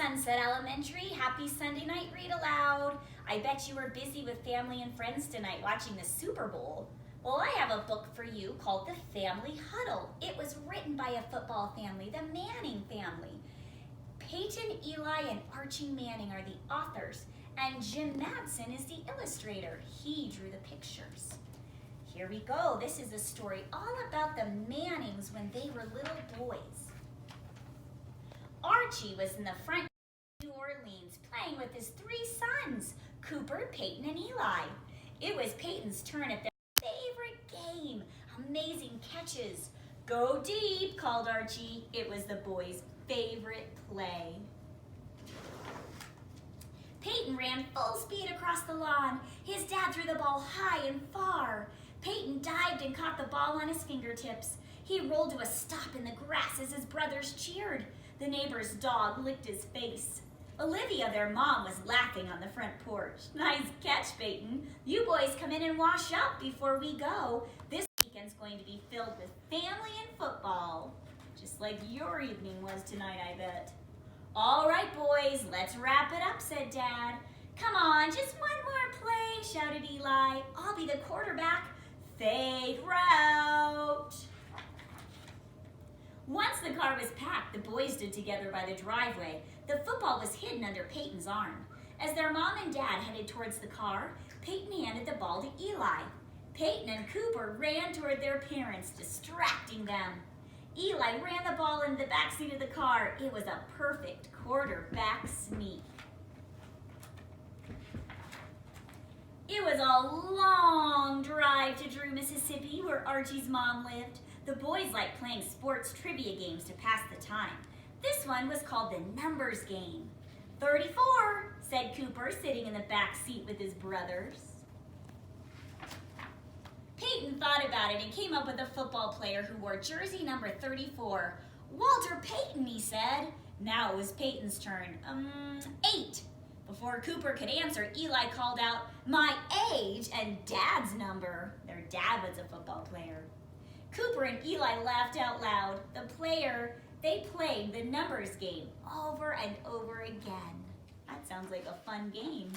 Sunset Elementary. Happy Sunday night read aloud. I bet you were busy with family and friends tonight watching the Super Bowl. Well, I have a book for you called The Family Huddle. It was written by a football family, the Manning family. Peyton, Eli, and Archie Manning are the authors, and Jim Madsen is the illustrator. He drew the pictures. Here we go. This is a story all about the Mannings when they were little boys. Archie was in the front of New Orleans playing with his three sons, Cooper, Peyton, and Eli. It was Peyton's turn at their favorite game, amazing catches. Go deep, called Archie. It was the boys' favorite play. Peyton ran full speed across the lawn. His dad threw the ball high and far. Peyton dived and caught the ball on his fingertips. He rolled to a stop in the grass as his brothers cheered. The neighbor's dog licked his face. Olivia, their mom, was laughing on the front porch. Nice catch, Peyton. You boys come in and wash up before we go. This weekend's going to be filled with family and football. Just like your evening was tonight, I bet. All right, boys, let's wrap it up, said Dad. Come on, just one more play, shouted Eli. I'll be the quarterback. Fade route. Once the car was packed, the boys stood together by the driveway. The football was hidden under Peyton's arm. As their mom and dad headed towards the car, Peyton handed the ball to Eli. Peyton and Cooper ran toward their parents, distracting them. Eli ran the ball into the backseat of the car. It was a perfect quarterback sneak. It was a long drive to Drew, Mississippi, where Archie's mom lived. The boys liked playing sports trivia games to pass the time. This one was called the numbers game. 34, said Cooper, sitting in the back seat with his brothers. Peyton thought about it and came up with a football player who wore jersey number 34. Walter Payton, he said. Now it was Peyton's turn. 8. Before Cooper could answer, Eli called out, my age and Dad's number. Their dad was a football player. Cooper and Eli laughed out loud. They played the numbers game over and over again. That sounds like a fun game.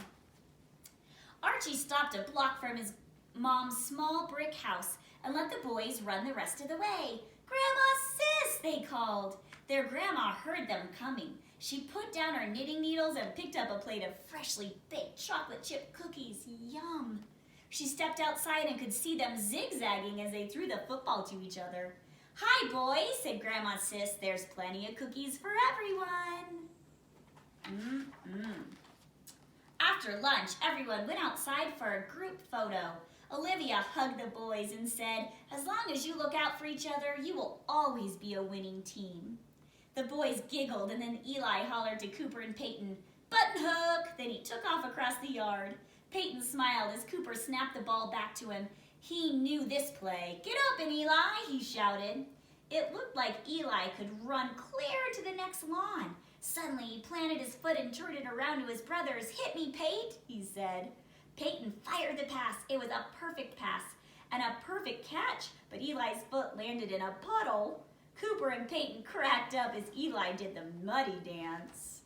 Archie stopped a block from his mom's small brick house and let the boys run the rest of the way. Grandma, sis, they called. Their grandma heard them coming. She put down her knitting needles and picked up a plate of freshly baked chocolate chip cookies. Yum. She stepped outside and could see them zigzagging as they threw the football to each other. Hi, boys, said Grandma Sis. There's plenty of cookies for everyone. After lunch, everyone went outside for a group photo. Olivia hugged the boys and said, as long as you look out for each other, you will always be a winning team. The boys giggled, and then Eli hollered to Cooper and Peyton, button hook! Then he took off across the yard. Peyton smiled as Cooper snapped the ball back to him. He knew this play. Get open, Eli, he shouted. It looked like Eli could run clear to the next lawn. Suddenly, he planted his foot and turned it around to his brothers. Hit me, Pate, he said. Peyton fired the pass. It was a perfect pass and a perfect catch, but Eli's foot landed in a puddle. Cooper and Peyton cracked up as Eli did the muddy dance.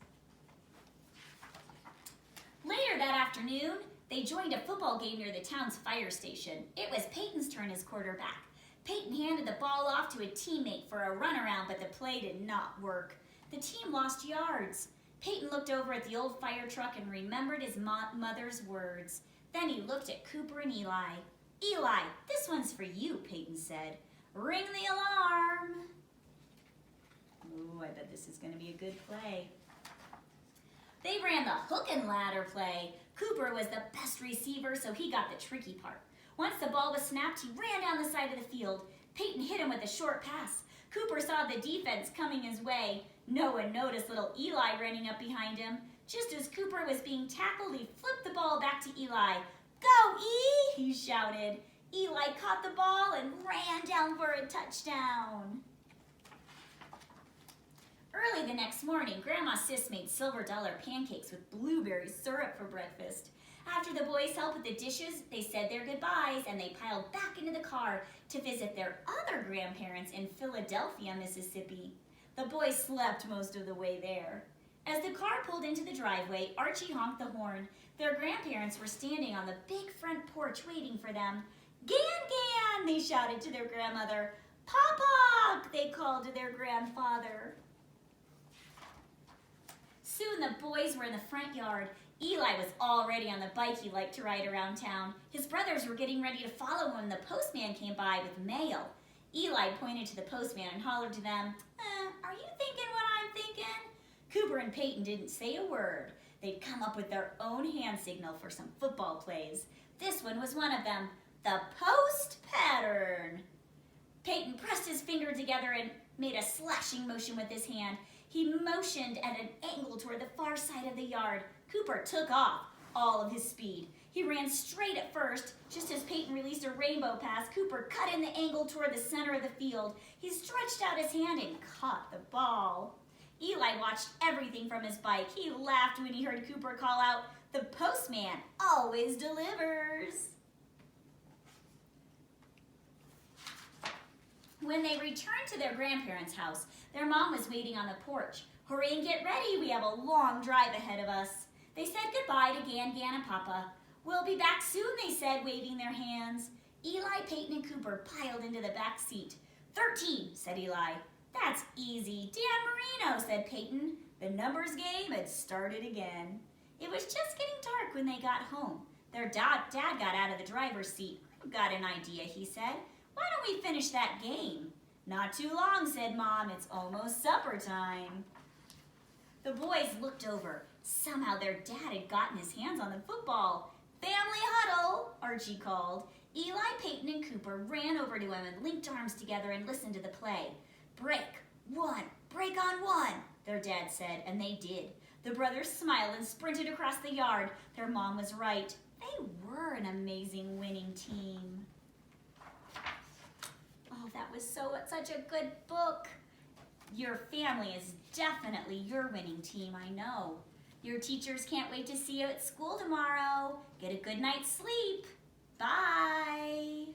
Later that afternoon, they joined a football game near the town's fire station. It was Peyton's turn as quarterback. Peyton handed the ball off to a teammate for a runaround, but the play did not work. The team lost yards. Peyton looked over at the old fire truck and remembered his mother's words. Then he looked at Cooper and Eli. Eli, this one's for you, Peyton said. Ring the alarm. Ooh, I bet this is going to be a good play. They ran the hook and ladder play. Cooper was the best receiver, so he got the tricky part. Once the ball was snapped, he ran down the side of the field. Peyton hit him with a short pass. Cooper saw the defense coming his way. No one noticed little Eli running up behind him. Just as Cooper was being tackled, he flipped the ball back to Eli. Go, E! He shouted. Eli caught the ball and ran down for a touchdown. Early the next morning, Grandma Sis made silver dollar pancakes with blueberry syrup for breakfast. After the boys helped with the dishes, they said their goodbyes and they piled back into the car to visit their other grandparents in Philadelphia, Mississippi. The boys slept most of the way there. As As the car pulled into the driveway, Archie honked the horn. Their grandparents were standing on the big front porch waiting for them. "Gan, Gan," they shouted to their grandmother. "Papa," they called to their grandfather. Soon the boys were in the front yard. Eli was already on the bike he liked to ride around town. His brothers were getting ready to follow him when the postman came by with mail. Eli pointed to the postman and hollered to them, "Are you thinking what I'm thinking?" Cooper and Peyton didn't say a word. They'd come up with their own hand signal for some football plays. This one was one of them, the post pattern. Peyton pressed his finger together and made a slashing motion with his hand. He motioned at an angle toward the far side of the yard. Cooper took off all of his speed. He ran straight at first. Just as Peyton released a rainbow pass, Cooper cut in the angle toward the center of the field. He stretched out his hand and caught the ball. Eli watched everything from his bike. He laughed when he heard Cooper call out, "The postman always delivers." When they returned to their grandparents' house, their mom was waiting on the porch. "Hurry and get ready, we have a long drive ahead of us." They said goodbye to Gan, Gan, and Papa. "We'll be back soon," they said, waving their hands. Eli, Peyton, and Cooper piled into the back seat. 13, said Eli. "That's easy. Dan Marino," said Peyton. The numbers game had started again. It was just getting dark when they got home. Their dad got out of the driver's seat. "I've got an idea," he said. "Why don't we finish that game?" "Not too long," said Mom. "It's almost supper time." The boys looked over. Somehow their dad had gotten his hands on the football. "Family huddle," Archie called. Eli, Peyton, and Cooper ran over to him and linked arms together and listened to the play. "Break, one, break on one," their dad said, and they did. The brothers smiled and sprinted across the yard. Their mom was right. They were an amazing winning team. Oh, that was such a good book. Your family is definitely your winning team, I know. Your teachers can't wait to see you at school tomorrow. Get a good night's sleep. Bye.